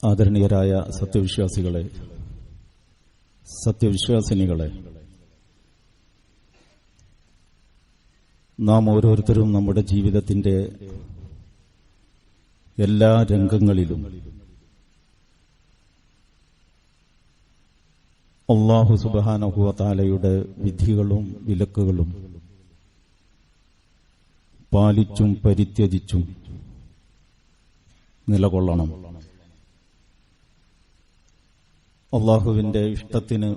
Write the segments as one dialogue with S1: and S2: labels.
S1: ആദരണീയരായ സത്യവിശ്വാസികളെ, സത്യവിശ്വാസിനികളെ, നാം ഓരോരുത്തരും നമ്മുടെ ജീവിതത്തിന്റെ എല്ലാ രംഗങ്ങളിലും അല്ലാഹു സുബ്ഹാനഹു വ തആലയുടെ വിധികളും വിലക്കുകളും പാലിച്ചും പരിത്യജിച്ചും നിലകൊള്ളണം. അല്ലാഹുവിന്റെ ഇഷ്ടത്തിന്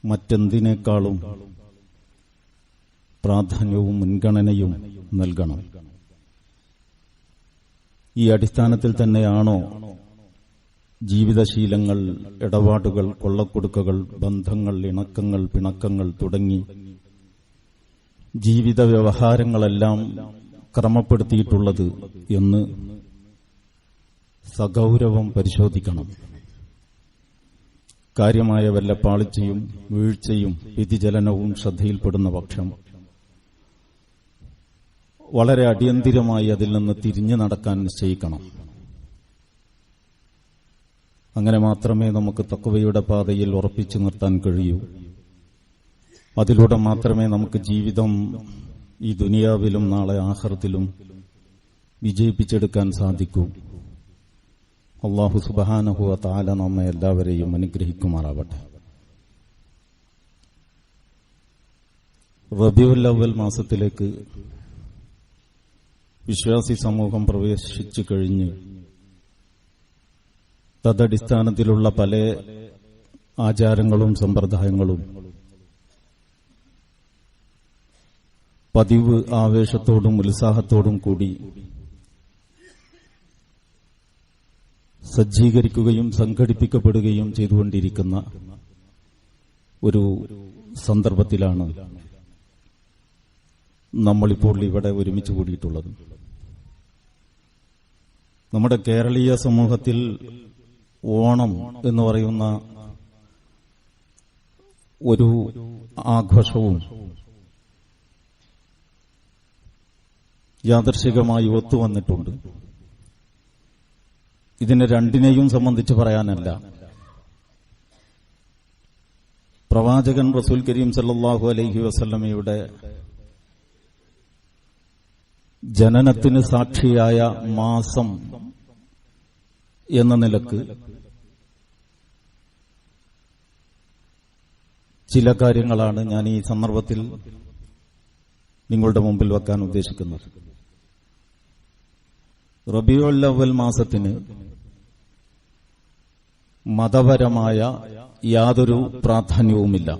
S1: മറ്റെന്തിനേക്കാളും പ്രാധാന്യവും മുൻഗണനയും നൽകണം. ഈ അടിസ്ഥാനത്തിൽ തന്നെയാണോ ജീവിതശീലങ്ങൾ, ഇടപാടുകൾ, കൊള്ളക്കൊടുക്കകൾ, ബന്ധങ്ങൾ, ഇണക്കങ്ങൾ, പിണക്കങ്ങൾ തുടങ്ങി ജീവിത വ്യവഹാരങ്ങളെല്ലാം ക്രമപ്പെടുത്തിയിട്ടുള്ളത് എന്ന് സഗൗരവം പരിശോധിക്കണം. കാര്യമായ വല്ല പാളിച്ചയും വീഴ്ചയും വ്യതിചലനവും ശ്രദ്ധയിൽപ്പെടുന്ന പക്ഷം വളരെ അടിയന്തിരമായി അതിൽ നിന്ന് തിരിഞ്ഞു നടക്കാൻ നിശ്ചയിക്കണം. അങ്ങനെ മാത്രമേ നമുക്ക് തഖ്വയുടെ പാതയിൽ ഉറപ്പിച്ചു നിർത്താൻ കഴിയൂ. അതിലൂടെ മാത്രമേ നമുക്ക് ജീവിതം ഈ ദുനിയാവിലും നാളെ ആഖിറത്തിലും വിജയിപ്പിച്ചെടുക്കാൻ സാധിക്കൂ. അല്ലാഹു സുബ്ഹാനഹു വ തആല നമ്മെ എല്ലാവരെയും അനുഗ്രഹിക്കുമാറാവട്ടെ. റബീഉൽ അവ്വൽ മാസത്തിലേക്ക് വിശ്വാസി സമൂഹം പ്രവേശിച്ചു കഴിഞ്ഞ് തദടിസ്ഥാനത്തിലുള്ള പല ആചാരങ്ങളും സമ്പ്രദായങ്ങളും പതിവ് ആവേശത്തോടും ഉത്സാഹത്തോടും കൂടി സജ്ജീകരിക്കുകയും സംഘടിപ്പിക്കപ്പെടുകയും ചെയ്തുകൊണ്ടിരിക്കുന്ന ഒരു സന്ദർഭത്തിലാണ് നമ്മളിപ്പോൾ ഇവിടെ ഒരുമിച്ച് കൂടിയിട്ടുള്ളത്. നമ്മുടെ കേരളീയ സമൂഹത്തിൽ ഓണം എന്ന് പറയുന്ന ഒരു ആഘോഷവും യാദൃശ്ചികമായി ഒത്തുവന്നിട്ടുണ്ട്. ഇതിനെ രണ്ടിനെയും സംബന്ധിച്ച് പറയാനല്ല, പ്രവാചകൻ റസൂൽ കരീം സല്ലല്ലാഹു അലൈഹി വസല്ലമയുടെ ജനനത്തിന് സാക്ഷിയായ മാസം എന്ന നിലക്ക് ചില കാര്യങ്ങളാണ് ഞാൻ ഈ സന്ദർഭത്തിൽ നിങ്ങളുടെ മുമ്പിൽ വെക്കാൻ ഉദ്ദേശിക്കുന്നത്. റബീഉൽ അവ്വൽ മാസത്തിന് മതപരമായ യാതൊരു പ്രാധാന്യവുമില്ല.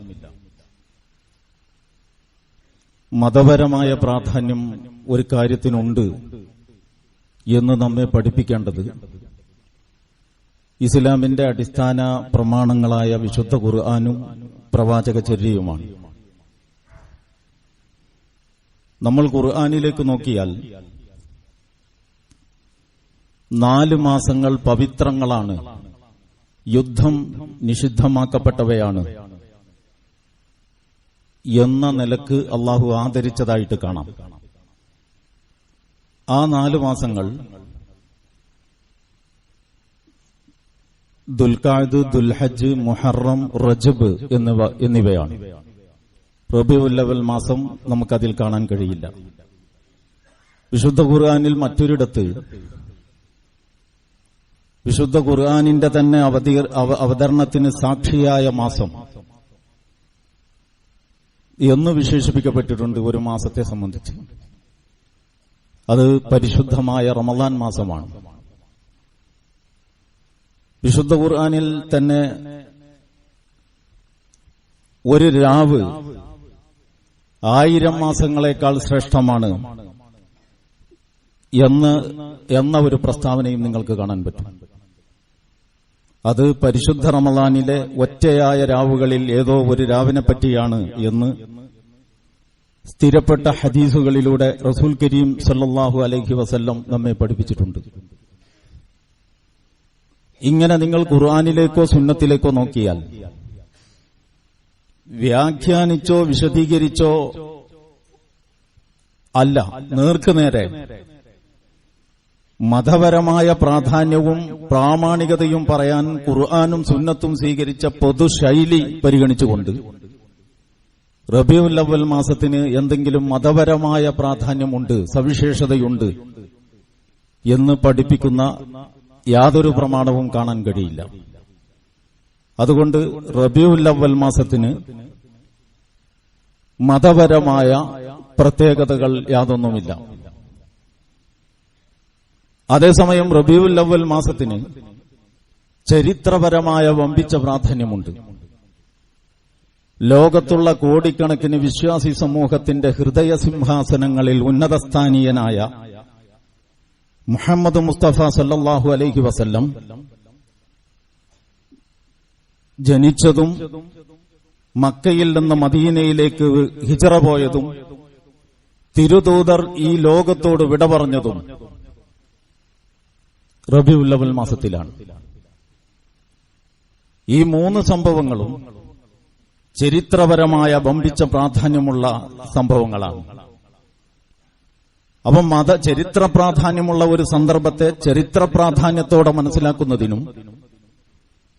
S1: മതപരമായ പ്രാധാന്യം ഒരു കാര്യത്തിനുണ്ട് എന്ന് നമ്മെ പഠിപ്പിക്കേണ്ടത് ഇസ്ലാമിന്റെ അടിസ്ഥാന പ്രമാണങ്ങളായ വിശുദ്ധ ഖുർആനും പ്രവാചകചര്യയുമാണ്. നമ്മൾ ഖുർആനിലേക്ക് നോക്കിയാൽ 4 മാസങ്ങൾ പവിത്രങ്ങളാണ്, യുദ്ധം നിഷിദ്ധമാക്കപ്പെട്ടവയാണ് എന്ന നിലക്ക് അള്ളാഹു ആദരിച്ചതായിട്ട് കാണാം. ആ 4 മാസങ്ങൾ ദുൽഖഅദ്, ദുൽഹജ്ജ്, മുഹറം, റജബ് എന്നിവയാണ്. റബീഉൽ അവ്വൽ മാസം നമുക്കതിൽ കാണാൻ കഴിയില്ല. വിശുദ്ധ ഖുർആനിൽ മറ്റൊരിടത്ത് വിശുദ്ധ ഖുർആനിന്റെ തന്നെ അവതരണത്തിന് സാക്ഷിയായ മാസം എന്ന് വിശേഷിപ്പിക്കപ്പെട്ടിട്ടുണ്ട് ഒരു മാസത്തെ സംബന്ധിച്ച്. അത് പരിശുദ്ധമായ റമളാൻ മാസമാണ്. വിശുദ്ധ ഖുർആനിൽ തന്നെ ഒരു രാവ് 1000 മാസങ്ങളെക്കാൾ ശ്രേഷ്ഠമാണ് എന്ന ഒരു പ്രസ്താവനയും നിങ്ങൾക്ക് കാണാൻ പറ്റും. അത് പരിശുദ്ധ റമളാനിലെ ഒറ്റയായ രാവുകളിൽ ഏതോ ഒരു രാവിനെ പറ്റിയാണ് എന്ന് സ്ഥിരപ്പെട്ട ഹദീസുകളിലൂടെ റസൂൽ കരീം സല്ലല്ലാഹു അലൈഹി വസല്ലം നമ്മെ പഠിപ്പിച്ചിട്ടുണ്ട്. ഇങ്ങനെ നിങ്ങൾ ഖുർആനിലേക്കോ സുന്നത്തിലേക്കോ നോക്കിയാൽ വ്യാഖ്യാനിച്ചോ വിശദീകരിച്ചോ അല്ല, നേർക്കുനേരെ മതപരമായ പ്രാധാന്യവും പ്രാമാണികതയും പറയാൻ ഖുർആനും സുന്നത്തും സ്വീകരിച്ച പൊതുശൈലി പരിഗണിച്ചുകൊണ്ട് റബീഉൽ അവ്വൽ മാസത്തിന് എന്തെങ്കിലും മതപരമായ പ്രാധാന്യമുണ്ട്, സവിശേഷതയുണ്ട് എന്ന് പഠിപ്പിക്കുന്ന യാതൊരു പ്രമാണവും കാണാൻ കഴിയില്ല. അതുകൊണ്ട് റബീഉൽ അവ്വൽ മാസത്തിന് മതപരമായ പ്രത്യേകതകൾ യാതൊന്നുമില്ല. അതേസമയം റബീഉൽ അവ്വൽ മാസത്തിന് ചരിത്രപരമായ വമ്പിച്ച പ്രാധാന്യമുണ്ട്. ലോകത്തുള്ള കോടിക്കണക്കിന് വിശ്വാസി സമൂഹത്തിന്റെ ഹൃദയസിംഹാസനങ്ങളിൽ ഉന്നതസ്ഥാനീയനായ മുഹമ്മദ് മുസ്തഫ സല്ലല്ലാഹു അലൈഹി വസല്ലം ജനിച്ചതും മക്കയിൽ നിന്ന് മദീനയിലേക്ക് ഹിജ്റ പോയതും തിരുദൂതർ ഈ ലോകത്തോട് വിട പറഞ്ഞതും റബീഉൽ അവ്വൽ മാസത്തിലാണ്. ഈ മൂന്ന് സംഭവങ്ങളും ചരിത്രപരമായ വമ്പിച്ച പ്രാധാന്യമുള്ള സംഭവങ്ങളാണ്. അപ്പം ചരിത്ര പ്രാധാന്യമുള്ള ഒരു സന്ദർഭത്തെ ചരിത്ര പ്രാധാന്യത്തോടെ മനസ്സിലാക്കുന്നതിനും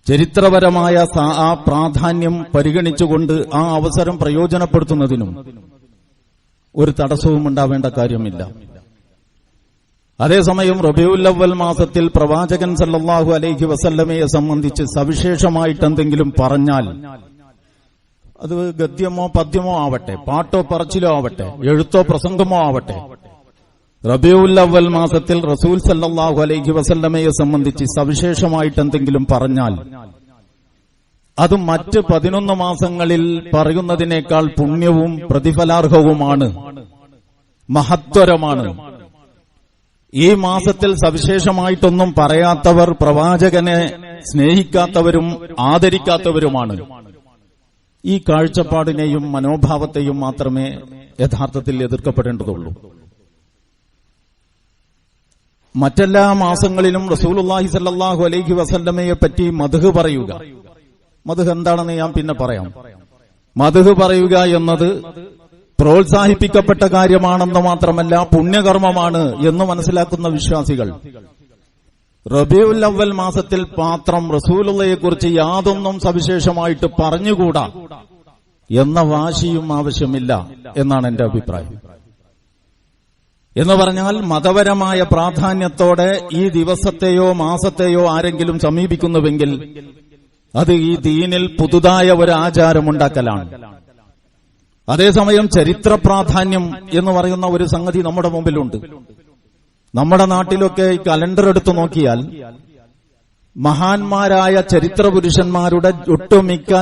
S1: ചരിത്രപരമായ ആ പ്രാധാന്യം പരിഗണിച്ചുകൊണ്ട് ആ അവസരം പ്രയോജനപ്പെടുത്തുന്നതിനും ഒരു തടസ്സവും ഉണ്ടാവേണ്ട കാര്യമില്ല. അതേസമയം റബീഉൽ അവ്വൽ മാസത്തിൽ പ്രവാചകൻ സല്ലല്ലാഹു അലൈഹി വസല്ലമയെ സംബന്ധിച്ച് സവിശേഷമായിട്ടെന്തെങ്കിലും പറഞ്ഞാൽ അത് ഗദ്യമോ പദ്യമോ ആവട്ടെ, പാട്ടോ പറച്ചിലോ ആവട്ടെ, എഴുത്തോ പ്രസംഗമോ ആവട്ടെ, റബീഉൽ അവ്വൽ മാസത്തിൽ റസൂൽ സല്ലല്ലാഹു അലൈഹി വസല്ലമയെ സംബന്ധിച്ച് സവിശേഷമായിട്ടെന്തെങ്കിലും പറഞ്ഞാൽ അത് മറ്റ് 11 മാസങ്ങളിൽ പറയുന്നതിനേക്കാൾ പുണ്യവും പ്രതിഫലാർഹവുമാണ്, മഹത്വരമാണ്. ഈ മാസത്തിൽ സവിശേഷമായിട്ടൊന്നും പറയാത്തവർ പ്രവാചകനെ സ്നേഹിക്കാത്തവരും ആദരിക്കാത്തവരുമാണ്. ഈ കാഴ്ചപ്പാടിനെയും മനോഭാവത്തെയും മാത്രമേ യഥാർത്ഥത്തിൽ എതിർക്കപ്പെടേണ്ടതുള്ളൂ. മറ്റെല്ലാ മാസങ്ങളിലും റസൂലുള്ളാഹി സ്വല്ലല്ലാഹു അലൈഹി വസല്ലമയെ പറ്റി മദ്ഹ് പറയുക, മദ്ഹ് എന്താണെന്ന് ഞാൻ പിന്നെ പറയാം. മദ്ഹ് പറയുക എന്നത് പ്രോത്സാഹിപ്പിക്കപ്പെട്ട കാര്യമാണെന്ന് മാത്രമല്ല പുണ്യകർമ്മമാണ് എന്ന് മനസ്സിലാക്കുന്ന വിശ്വാസികൾ റബീഉൽ അവ്വൽ മാസത്തിൽ മാത്രം റസൂലുള്ളാഹിയെക്കുറിച്ച് യാതൊന്നും സവിശേഷമായിട്ട് പറഞ്ഞുകൂടാ എന്ന വാശിയും ആവശ്യമില്ല എന്നാണ് എന്റെ അഭിപ്രായം. എന്ന് പറഞ്ഞാൽ മതപരമായ പ്രാധാന്യത്തോടെ ഈ ദിവസത്തെയോ മാസത്തെയോ ആരെങ്കിലും സമീപിക്കുന്നുവെങ്കിൽ അത് ഈ ദീനിൽ പുതുതായ ഒരു ആചാരമുണ്ടാക്കലാണ്. അതേസമയം ചരിത്ര പ്രാധാന്യം എന്ന് പറയുന്ന ഒരു സംഗതി നമ്മുടെ മുമ്പിലുണ്ട്. നമ്മുടെ നാട്ടിലൊക്കെ ഈ കലണ്ടർ എടുത്തു നോക്കിയാൽ മഹാന്മാരായ ചരിത്ര പുരുഷന്മാരുടെ ഒട്ടുമിക്ക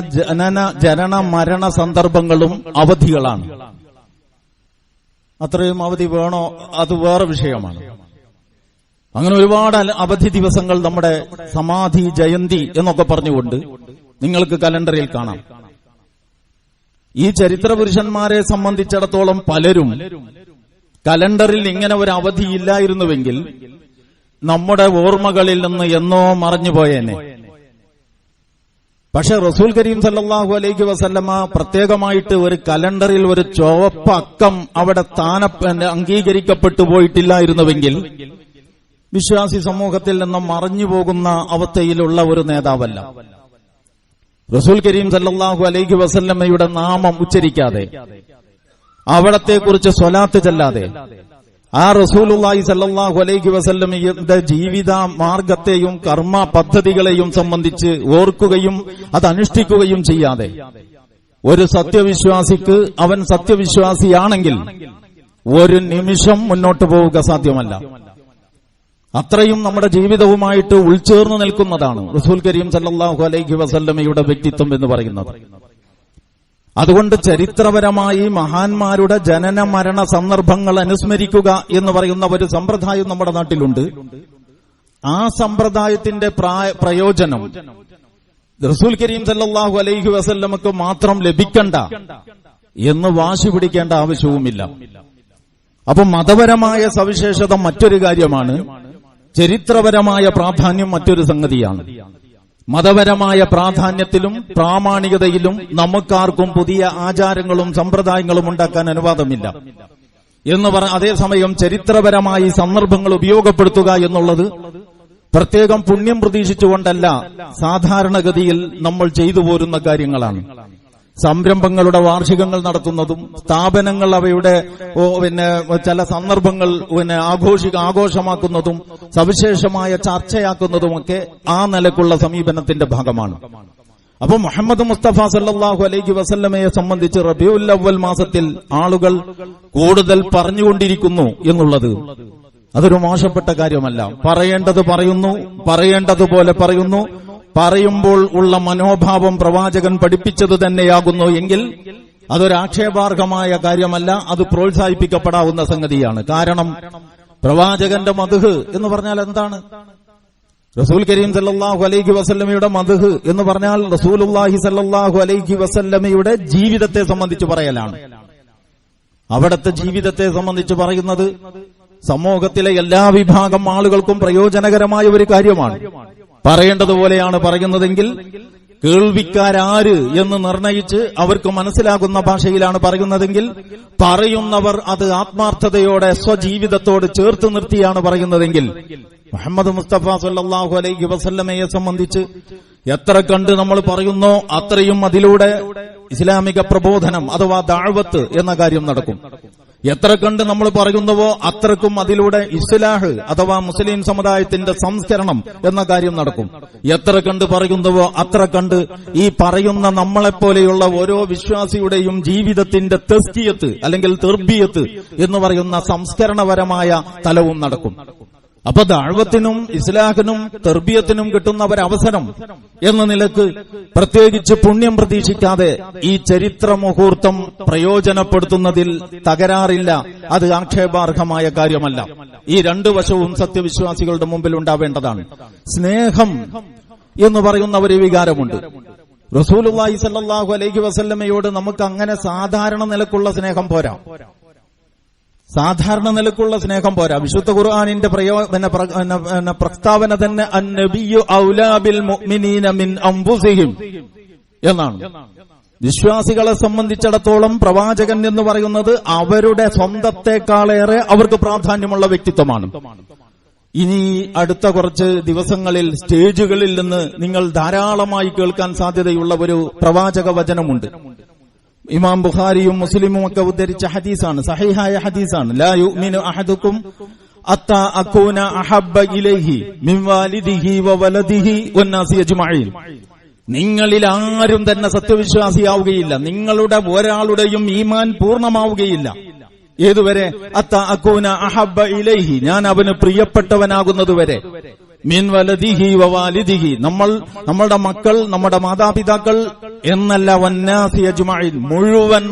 S1: ജനന മരണ സന്ദർഭങ്ങളും അവധികളാണ്. അത്രയും അവധി വേണോ അത് വേറെ വിഷയമാണ്. അങ്ങനെ ഒരുപാട് അവധി ദിവസങ്ങൾ നമ്മുടെ സമാധി ജയന്തി എന്നൊക്കെ പറഞ്ഞുകൊണ്ട് നിങ്ങൾക്ക് കലണ്ടറിൽ കാണാം. ഈ ചരിത്ര പുരുഷന്മാരെ സംബന്ധിച്ചിടത്തോളം പലരും കലണ്ടറിൽ ഇങ്ങനെ ഒരു അവധിയില്ലായിരുന്നുവെങ്കിൽ നമ്മുടെ ഓർമ്മകളിൽ നിന്ന് എന്നോ മറഞ്ഞുപോയേനെ. പക്ഷെ റസൂൽ കരീം സല്ലല്ലാഹു അലൈഹി വസല്ലമ പ്രത്യേകമായിട്ട് ഒരു കലണ്ടറിൽ ഒരു ചുവപ്പ് അക്കം അവിടെ അംഗീകരിക്കപ്പെട്ടു പോയിട്ടില്ലായിരുന്നുവെങ്കിൽ വിശ്വാസി സമൂഹത്തിൽ നിന്നും മറഞ്ഞുപോകുന്ന അവസ്ഥയിലുള്ള ഒരു നേതാവല്ല. റസൂൽ കരീം സല്ലല്ലാഹു അലൈഹി വസല്ലമയുടെ നാമം ഉച്ചരിക്കാതെ, അവിടത്തെക്കുറിച്ച് സ്വലാത്ത് ചെല്ലാതെ, ആ റസൂലുള്ളാഹി സല്ലല്ലാഹു അലൈഹി വസല്ലമയുടെ ജീവിത മാർഗത്തെയും കർമ്മ പദ്ധതികളെയും സംബന്ധിച്ച് ഓർക്കുകയും അത് അനുഷ്ഠിക്കുകയും ചെയ്യാതെ ഒരു സത്യവിശ്വാസിക്ക് അവൻ സത്യവിശ്വാസിയാണെങ്കിൽ ഒരു നിമിഷം മുന്നോട്ട് പോവുക സാധ്യമല്ല. അത്രയും നമ്മുടെ ജീവിതവുമായിട്ട് ഉൾച്ചേർന്നു നിൽക്കുന്നതാണ് റസൂൽ കരീം സല്ലല്ലാഹു അലൈഹി വസല്ലമയുടെ വ്യക്തിത്വം എന്ന് പറയുന്നത്. അതുകൊണ്ട് ചരിത്രപരമായി മഹാന്മാരുടെ ജനന മരണ സന്ദർഭങ്ങൾ അനുസ്മരിക്കുക എന്ന് പറയുന്ന ഒരു സമ്പ്രദായം നമ്മുടെ നാട്ടിലുണ്ട്. ആ സമ്പ്രദായത്തിന്റെ പ്രയോജനം റസൂൽ കരീം സല്ലല്ലാഹു അലൈഹി വസല്ലമക്ക് മാത്രം ലഭിക്കണ്ട എന്ന് വാശി പിടിക്കേണ്ട ആവശ്യവുമില്ല. അപ്പൊ മതപരമായ സവിശേഷത മറ്റൊരു കാര്യമാണ്, ചരിത്രപരമായ പ്രാധാന്യം മറ്റൊരു സംഗതിയാണ്. മതപരമായ പ്രാധാന്യത്തിലും പ്രാമാണികതയിലും നമുക്കാർക്കും പുതിയ ആചാരങ്ങളും സമ്പ്രദായങ്ങളും ഉണ്ടാക്കാൻ അനുവാദമില്ല. അതേസമയം ചരിത്രപരമായി സന്ദർഭങ്ങൾ ഉപയോഗപ്പെടുത്തുക എന്നുള്ളത് പ്രത്യേകം പുണ്യം പ്രതീക്ഷിച്ചുകൊണ്ടല്ല സാധാരണഗതിയിൽ നമ്മൾ ചെയ്തു പോരുന്ന കാര്യങ്ങളാണ്. സംരംഭങ്ങളുടെ വാർഷികങ്ങൾ നടത്തുന്നതും സ്ഥാപനങ്ങൾ അവയുടെ ചില സന്ദർഭങ്ങൾ ആഘോഷമാക്കുന്നതും സവിശേഷമായ ചർച്ചയാക്കുന്നതുമൊക്കെ ആ നിലക്കുള്ള സമീപനത്തിന്റെ ഭാഗമാണ്. അപ്പൊ മുഹമ്മദ് മുസ്തഫ സല്ലല്ലാഹു അലൈഹി വസല്ലമയെ സംബന്ധിച്ച് റബീഉൽ അവ്വൽ മാസത്തിൽ ആളുകൾ കൂടുതൽ പറഞ്ഞുകൊണ്ടിരിക്കുന്നു എന്നുള്ളത് അതൊരു മോശപ്പെട്ട കാര്യമല്ല. പറയേണ്ടത് പറയുന്നു, പറയേണ്ടതുപോലെ പറയുന്നു. പറയുമ്പോൾ ഉള്ള മനോഭാവം പ്രവാചകൻ പഠിപ്പിച്ചത് തന്നെയാകുന്നു എങ്കിൽ അതൊരാക്ഷേപാർഹമായ കാര്യമല്ല, അത് പ്രോത്സാഹിപ്പിക്കപ്പെടാവുന്ന സംഗതിയാണ്. കാരണം പ്രവാചകന്റെ മദ്ഹ് എന്ന് പറഞ്ഞാൽ എന്താണ്? റസൂൽ കരീം സല്ലല്ലാഹു അലൈഹി വസല്ലമയുടെ മദ്ഹ് എന്ന് പറഞ്ഞാൽ റസൂലുള്ളാഹി സല്ലല്ലാഹു അലൈഹി വസല്ലമയുടെ ജീവിതത്തെ സംബന്ധിച്ച് പറയലാണ്. അവിടത്തെ ജീവിതത്തെ സംബന്ധിച്ച് പറയുന്നത് സമൂഹത്തിലെ എല്ലാ വിഭാഗം ആളുകൾക്കും പ്രയോജനകരമായ ഒരു കാര്യമാണ്. പറയേണ്ടതുപോലെയാണ് പറയുന്നതെങ്കിൽ കേൾവിക്കാരാര് എന്ന് നിർണയിച്ച് അവർക്ക് മനസ്സിലാകുന്ന ഭാഷയിലാണ് പറയുന്നതെങ്കിൽ പറയുന്നവർ അത് ആത്മാർത്ഥതയോടെ സ്വജീവിതത്തോട് ചേർത്ത് നിർത്തിയാണ് പറയുന്നതെങ്കിൽ മുഹമ്മദ് മുസ്തഫ സല്ലല്ലാഹു അലൈഹി വസല്ലമയെ സംബന്ധിച്ച് എത്ര കണ്ട് നമ്മൾ പറയുന്നോ അത്രയും അതിലൂടെ ഇസ്ലാമിക പ്രബോധനം അഥവാ ദഅവത്ത് എന്ന കാര്യം നടക്കും. എത്ര കണ്ട് നമ്മൾ പറയുന്നുവോ അത്രക്കും അതിലൂടെ ഇസ്ലാഹ് അഥവാ മുസ്ലിം സമുദായത്തിന്റെ സംസ്കരണം എന്ന കാര്യം നടക്കും. എത്ര കണ്ട് പറയുന്നുവോ അത്ര കണ്ട് ഈ പറയുന്ന നമ്മളെപ്പോലെയുള്ള ഓരോ വിശ്വാസിയുടെയും ജീവിതത്തിന്റെ തസ്കിയത്ത് അല്ലെങ്കിൽ തർബിയത്ത് എന്ന് പറയുന്ന സംസ്കരണപരമായ തലവും നടക്കും. അപ്പൊ ദഅവത്തിനും ഇസ്ലാഹിനും തർബിയത്തിനും കിട്ടുന്ന ഒരവസരം എന്ന നിലക്ക് പ്രത്യേകിച്ച് പുണ്യം പ്രതീക്ഷിക്കാതെ ഈ ചരിത്ര മുഹൂർത്തം പ്രയോജനപ്പെടുത്തുന്നതിൽ തകരാറില്ല. അത് ആക്ഷേപാർഹമായ കാര്യമല്ല. ഈ രണ്ടു വശവും സത്യവിശ്വാസികളുടെ മുമ്പിൽ ഉണ്ടാവേണ്ടതാണ്. സ്നേഹം എന്ന് പറയുന്ന ഒരു വികാരമുണ്ട്. റസൂലുള്ളാഹി സ്വല്ലല്ലാഹു അലൈഹി വസല്ലമയോട് നമുക്ക് അങ്ങനെ സാധാരണ നിലക്കുള്ള സ്നേഹം പോരാ. സാധാരണ നിലക്കുള്ള സ്നേഹം പോരാ. വിശുദ്ധ ഖുർആനിന്റെ പ്രസ്താവന തന്നെ അന്നബിയ്യു ഔലാ ബിൽ മുഅ്മിനീന മിൻ അൻഫുസിഹിം എന്നാണ്. വിശ്വാസികളെ സംബന്ധിച്ചിടത്തോളം പ്രവാചകൻ എന്ന് പറയുന്നത് അവരുടെ സ്വന്തത്തെക്കാളേറെ അവർക്ക് പ്രാധാന്യമുള്ള വ്യക്തിത്വമാണ്. ഇനി അടുത്ത കുറച്ച് ദിവസങ്ങളിൽ സ്റ്റേജുകളിൽ നിന്ന് നിങ്ങൾ ധാരാളമായി കേൾക്കാൻ സാധ്യതയുള്ള ഒരു പ്രവാചക വചനമുണ്ട്. ഇമാം ബുഖാരിയും മുസ്ലിമും ഒക്കെ ഉദ്ധരിച്ച ഹദീസാണ്, സഹീഹായ ഹദീസാണ്. ലാ യുഅ്മിനു അഹദുക്കും അത്താ അകൂന അഹബ്ബ ഇലൈഹി മിൻ വാലിദിഹി വവലദിഹി വന്നാസി അജ്മഈൻ. നിങ്ങളിൽ ആരും തന്നെ സത്യവിശ്വാസിയാവുകയില്ല, നിങ്ങളുടെ ഒരാളുടെയും ഈമാൻ പൂർണ്ണമാവുകയില്ല. ഏതുവരെ? അത്താ അകൂന അഹബ്ബ ഇലൈഹി, ഞാൻ അവന് പ്രിയപ്പെട്ടവനാകുന്നതുവരെ. മിൻ വലദിഹി വവാലിദിഹി, നമ്മളുടെ മക്കൾ, നമ്മുടെ മാതാപിതാക്കൾ എന്നല്ല, വന്നാസി അജ്മഈൻ, മുഴുവൻ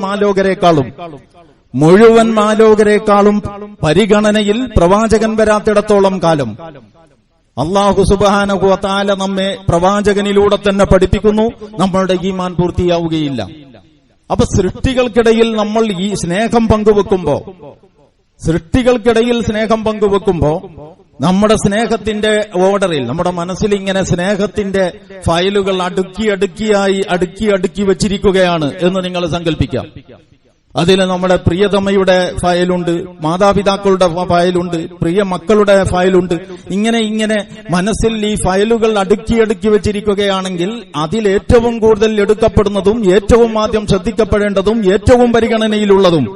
S1: മാലോകരെക്കാളും പരിഗണനയിൽ പ്രവാചകൻ വരാത്തിടത്തോളം കാലം അല്ലാഹു സുബ്ഹാനഹു വ തആല നമ്മെ പ്രവാചകനിലൂടെ തന്നെ പഠിപ്പിക്കുന്നു, നമ്മളുടെ ഈമാൻ പൂർത്തിയാവുകയില്ല. അപ്പൊ സൃഷ്ടികൾക്കിടയിൽ നമ്മൾ ഈ സ്നേഹം പങ്കുവെക്കുമ്പോ നമ്മുടെ സ്നേഹത്തിന്റെ ഓർഡറിൽ നമ്മുടെ മനസ്സിൽ ഇങ്ങനെ സ്നേഹത്തിന്റെ ഫയലുകൾ അടുക്കി വെച്ചിരിക്കുകയാണ് എന്ന് നിങ്ങൾ സങ്കല്പിക്കാം. അതിൽ നമ്മുടെ പ്രിയതമയുടെ ഫയലുണ്ട്, മാതാപിതാക്കളുടെ ഫയലുണ്ട്, പ്രിയ മക്കളുടെ ഫയലുണ്ട്. ഇങ്ങനെ മനസ്സിൽ ഈ ഫയലുകൾ അടുക്കി വെച്ചിരിക്കുകയാണെങ്കിൽ അതിൽ ഏറ്റവും കൂടുതൽ എടുക്കപ്പെടുന്നതും ഏറ്റവും ആദ്യം ശ്രദ്ധിക്കപ്പെടേണ്ടതും ഏറ്റവും പരിഗണനയിലുള്ളതും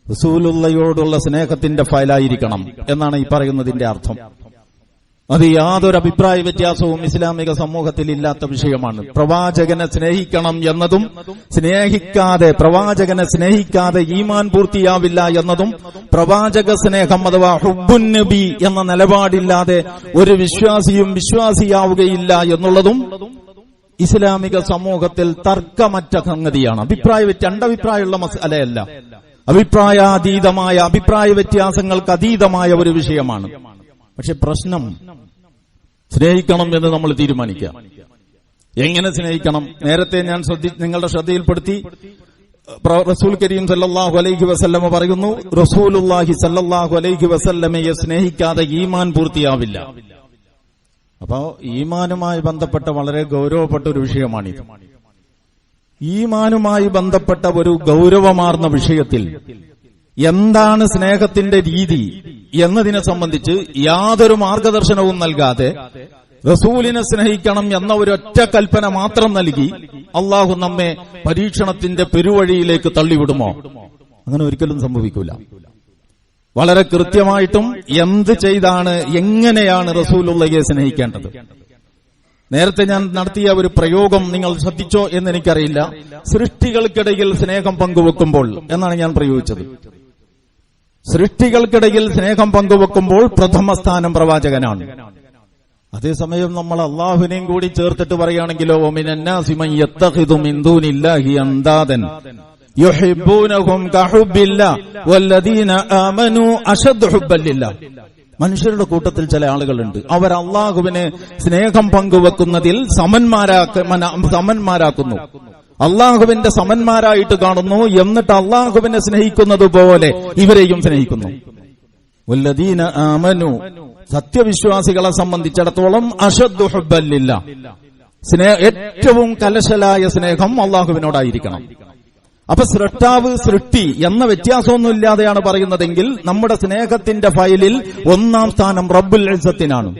S1: റസൂലുള്ളയോടുള്ള സ്നേഹത്തിന്റെ ഫയലായിരിക്കണം എന്നാണ് ഈ പറയുന്നതിന്റെ അർത്ഥം. അത് യാതൊരു അഭിപ്രായ വ്യത്യാസവും ഇസ്ലാമിക സമൂഹത്തിൽ ഇല്ലാത്ത വിഷയമാണ്. പ്രവാചകനെ സ്നേഹിക്കണം എന്നതും പ്രവാചകനെ സ്നേഹിക്കാതെ ഈമാൻ പൂർത്തിയാവില്ല എന്നതും, പ്രവാചക സ്നേഹം അഥവാ ഹുബ്ബുൻ നബി എന്ന നിലപാടില്ലാതെ ഒരു വിശ്വാസിയും വിശ്വാസിയാവുകയില്ല എന്നുള്ളതും ഇസ്ലാമിക സമൂഹത്തിൽ തർക്കമറ്റ സംഗതിയാണ്. രണ്ടഭിപ്രായമുള്ള മസലയല്ല, അഭിപ്രായ വ്യത്യാസങ്ങൾക്ക് അതീതമായ ഒരു വിഷയമാണ്. പക്ഷെ പ്രശ്നം സ്നേഹിക്കണം എന്ന് നമ്മൾ തീരുമാനിക്കുക. എങ്ങനെ സ്നേഹിക്കണം? നേരത്തെ ഞാൻ നിങ്ങളുടെ ശ്രദ്ധയിൽപ്പെടുത്തി. റസൂൽ കരീം സല്ലല്ലാഹു അലൈഹി വസല്ലമ പറയുന്നു, റസൂലുള്ളാഹി സല്ലല്ലാഹു അലൈഹി വസല്ലമയെ സ്നേഹിക്കാതെ ഈമാൻ പൂർത്തിയാവില്ല. അപ്പോ ഈമാനുമായി ബന്ധപ്പെട്ട വളരെ ഗൗരവപ്പെട്ട ഒരു ഈമാനുമായി ബന്ധപ്പെട്ട ഒരു ഗൗരവമാർന്ന വിഷയത്തിൽ എന്താണ് സ്നേഹത്തിന്റെ രീതി എന്നതിനെ സംബന്ധിച്ച് യാതൊരു മാർഗദർശനവും നൽകാതെ റസൂലിനെ സ്നേഹിക്കണം എന്ന ഒരൊറ്റ കൽപ്പന മാത്രം നൽകി അള്ളാഹു നമ്മെ പരീക്ഷണത്തിന്റെ പെരുവഴിയിലേക്ക് തള്ളിവിടുമോ? അങ്ങനെ ഒരിക്കലും സംഭവിക്കൂല. വളരെ കൃത്യമായിട്ടും എന്ത് ചെയ്താണ്, എങ്ങനെയാണ് റസൂലുള്ളാഹിയെ സ്നേഹിക്കേണ്ടത്. നേരത്തെ ഞാൻ നടത്തിയ ഒരു പ്രയോഗം നിങ്ങൾ ശ്രദ്ധിച്ചോ എന്നെനിക്കറിയില്ല. സൃഷ്ടികൾക്കിടയിൽ സ്നേഹം പങ്കുവെക്കുമ്പോൾ എന്നാണ് ഞാൻ പ്രയോഗിച്ചത്. സൃഷ്ടികൾക്കിടയിൽ സ്നേഹം പങ്കുവെക്കുമ്പോൾ പ്രഥമ സ്ഥാനം പ്രവാചകനാണ്. അതേസമയം നമ്മൾ അള്ളാഹുവിനെയും കൂടി ചേർത്തിട്ട് പറയുകയാണെങ്കിലോ വമിനന്നാസി മൻ യത്തഖിദു മിൻ ദൂനില്ലാഹി അൻദാദൻ യുഹിബ്ബൂനഹും കഹുബ്ബില്ലാഹ് വല്ലദീന ആമനൂ അശദ്ദു ഹുബ്ബൻ ലില്ലാഹ്. മനുഷ്യരുടെ കൂട്ടത്തിൽ ചില ആളുകളുണ്ട്, അവർ അള്ളാഹുവിന് സ്നേഹം പങ്കുവെക്കുന്നതിൽ സമന്മാരാക്കുന്നു, അള്ളാഹുവിന്റെ സമന്മാരായിട്ട് കാണുന്നു. എന്നിട്ട് അള്ളാഹുവിനെ സ്നേഹിക്കുന്നത് പോലെ ഇവരെയും സ്നേഹിക്കുന്നു. വല്ലദീന ആമനു, സത്യവിശ്വാസികളെ സംബന്ധിച്ചിടത്തോളം അശദ്ദു ഹുബ്ബൻ ലില്ലാഹ്, ഏറ്റവും കലശലായ സ്നേഹം അള്ളാഹുവിനോടായിരിക്കണം. അപ്പൊ സൃഷ്ടാവ് സൃഷ്ടി എന്ന വ്യത്യാസമൊന്നുമില്ലാതെയാണ് പറയുന്നതെങ്കിൽ നമ്മുടെ സ്നേഹത്തിന്റെ ഫയലിൽ ഒന്നാം സ്ഥാനം റബ്ബുൽ ഇസ്സത്തിനാണ്.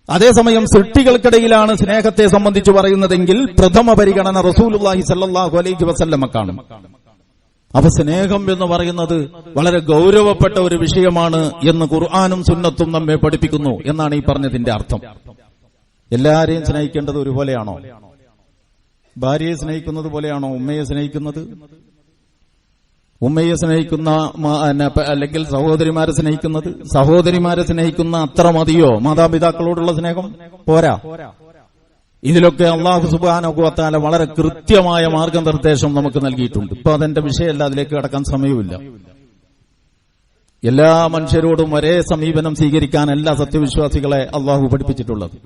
S1: അതേസമയം സൃഷ്ടികൾക്കിടയിലാണ് സ്നേഹത്തെ സംബന്ധിച്ച് പറയുന്നതെങ്കിൽ പ്രഥമ പരിഗണന റസൂലുള്ളാഹി സ്വല്ലല്ലാഹു അലൈഹി വസല്ലമക്കാണ്. അപ്പൊ സ്നേഹം എന്ന് പറയുന്നത് വളരെ ഗൗരവപ്പെട്ട ഒരു വിഷയമാണ് എന്ന് ഖുർആനും സുന്നത്തും നമ്മെ പഠിപ്പിക്കുന്നു എന്നാണ് ഈ പറഞ്ഞതിന്റെ അർത്ഥം. എല്ലാരെയും സ്നേഹിക്കേണ്ടത് ഒരുപോലെയാണോ? ഭാര്യയെ സ്നേഹിക്കുന്നത് പോലെയാണോ ഉമ്മയെ സ്നേഹിക്കുന്നത്? ഉമ്മയെ സ്നേഹിക്കുന്ന അല്ലെങ്കിൽ സഹോദരിമാരെ സ്നേഹിക്കുന്നത്, സഹോദരിമാരെ സ്നേഹിക്കുന്ന അത്ര മതിയോ മാതാപിതാക്കളോടുള്ള സ്നേഹം? പോരാ. ഇതിലൊക്കെ അല്ലാഹു സുബ്ഹാനഹു വ തആല വളരെ കൃത്യമായ മാർഗനിർദ്ദേശം നമുക്ക് നൽകിയിട്ടുണ്ട്. ഇപ്പൊ അതെന്റെ വിഷയമല്ല, അതിലേക്ക് കടക്കാൻ സമയമില്ല. എല്ലാ മനുഷ്യരോടും ഒരേ സമീപനം സ്വീകരിക്കാനല്ല സത്യവിശ്വാസികളെ അല്ലാഹു പഠിപ്പിച്ചിട്ടുള്ളത്.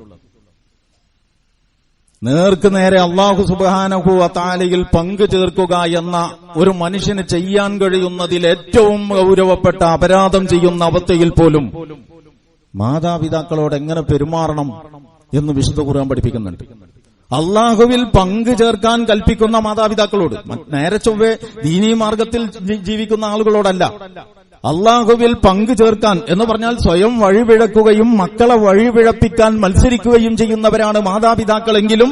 S1: നേർക്ക് നേരെ അല്ലാഹു സുബ്ഹാനഹു വ തആലയിൽ പങ്കു ചേർക്കുക എന്ന ഒരു മനുഷ്യന് ചെയ്യാൻ കഴിയുന്നതിൽ ഏറ്റവും ഗൗരവപ്പെട്ട അപരാധം ചെയ്യുന്ന അവസ്ഥയിൽ പോലും മാതാപിതാക്കളോട് എങ്ങനെ പെരുമാറണം എന്ന് വിശുദ്ധ ഖുർആൻ പഠിപ്പിക്കുന്നുണ്ട്. അള്ളാഹുവിൽ പങ്കു ചേർക്കാൻ കൽപ്പിക്കുന്ന മാതാപിതാക്കളോട്, നേരെ ചൊവ്വേ ദീനീ മാർഗത്തിൽ ജീവിക്കുന്ന ആളുകളോടല്ല. അള്ളാഹുവിൽ പങ്കു ചേർക്കാൻ എന്ന് പറഞ്ഞാൽ സ്വയം വഴിപിഴക്കുകയും മക്കളെ വഴിപിഴപ്പിക്കാൻ മത്സരിക്കുകയും ചെയ്യുന്നവരാണ് മാതാപിതാക്കളെങ്കിലും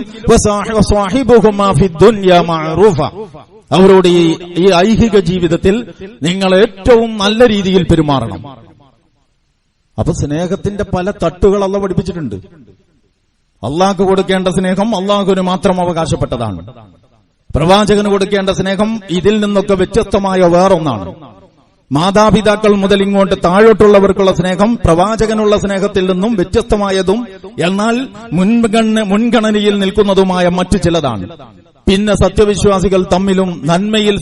S1: അവരോട് ഈ ഐഹിക ജീവിതത്തിൽ നിങ്ങൾ ഏറ്റവും നല്ല രീതിയിൽ പെരുമാറണം. അപ്പൊ സ്നേഹത്തിന്റെ പല തട്ടുകൾ അല്ലാഹു പഠിപ്പിച്ചിട്ടുണ്ട്. അള്ളാഹ്ക്ക് കൊടുക്കേണ്ട സ്നേഹം അള്ളാഹുവിന് മാത്രം അവകാശപ്പെട്ടതാണ്. പ്രവാചകന് കൊടുക്കേണ്ട സ്നേഹം ഇതിൽ നിന്നൊക്കെ വ്യത്യസ്തമായ വേറൊന്നാണ്. മാതാപിതാക്കൾ മുതൽ ഇങ്ങോട്ട് താഴോട്ടുള്ളവർക്കുള്ള സ്നേഹം പ്രവാചകനുള്ള സ്നേഹത്തിൽ നിന്നും വ്യത്യസ്തമായതും എന്നാൽ മുൻഗണനയിൽ നിൽക്കുന്നതുമായ മറ്റു ചിലതാണ്. പിന്നെ സത്യവിശ്വാസികൾ തമ്മിലും നന്മയിൽ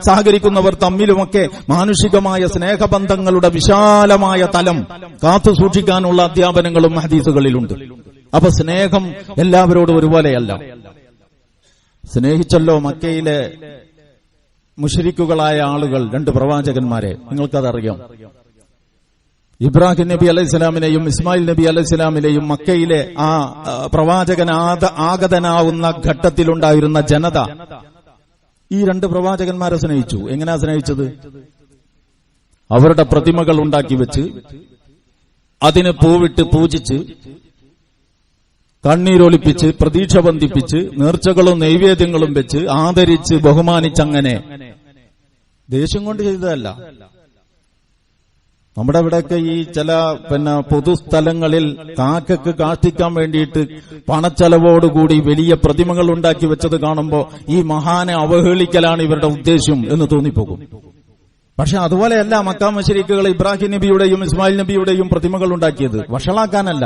S1: സഹകരിക്കുന്നവർ തമ്മിലുമൊക്കെ മാനുഷികമായ സ്നേഹബന്ധങ്ങളുടെ വിശാലമായ തലം കാത്തുസൂക്ഷിക്കാനുള്ള അധ്യാപനങ്ങളും ഹദീസുകളിലുണ്ട്. അപ്പൊ സ്നേഹം എല്ലാവരോടും ഒരുപോലെയല്ല. സ്നേഹിച്ചല്ലോ മക്കയിലെ മുശ്രിക്കുകളായ ആളുകൾ രണ്ട് പ്രവാചകന്മാരെ, നിങ്ങൾക്കതറിയാം. ഇബ്രാഹിം നബി അലൈഹിസ്സലാമിനെയും ഇസ്മായിൽ നബി അലൈഹിസ്സലാമിനെയും മക്കയിലെ ആ പ്രവാചകൻ ആഗതനാവുന്ന ഘട്ടത്തിലുണ്ടായിരുന്ന ജനത ഈ രണ്ട് പ്രവാചകന്മാരെ സ്നേഹിച്ചു. എങ്ങനെയാ സ്നേഹിച്ചത്? അവരുടെ പ്രതിമകൾ ഉണ്ടാക്കി വെച്ച് അതിന് പൂവിട്ട് പൂജിച്ച് കണ്ണീരൊലിപ്പിച്ച് പ്രതീക്ഷ ബന്ധിപ്പിച്ച് നേർച്ചകളും നൈവേദ്യങ്ങളും വെച്ച് ആദരിച്ച് ബഹുമാനിച്ചങ്ങനെ ദേഷ്യം കൊണ്ട് ചെയ്തതല്ല. നമ്മുടെ ഇവിടെയൊക്കെ ഈ ചില പൊതുസ്ഥലങ്ങളിൽ കാക്കക്ക് കാഷ്ടിക്കാൻ വേണ്ടിയിട്ട് പണച്ചെലവോടുകൂടി വലിയ പ്രതിമകൾ ഉണ്ടാക്കി വെച്ചത് കാണുമ്പോൾ ഈ മഹാനെ അവഹേളിക്കലാണ് ഇവരുടെ ഉദ്ദേശ്യം എന്ന് തോന്നിപ്പോകും. പക്ഷെ അതുപോലെയല്ല മക്കാ മുശ്രിക്കുകൾ ഇബ്രാഹിം നബിയുടെയും ഇസ്മായിൽ നബിയുടെയും പ്രതിമകൾ ഉണ്ടാക്കിയത്. വഷളാക്കാനല്ല,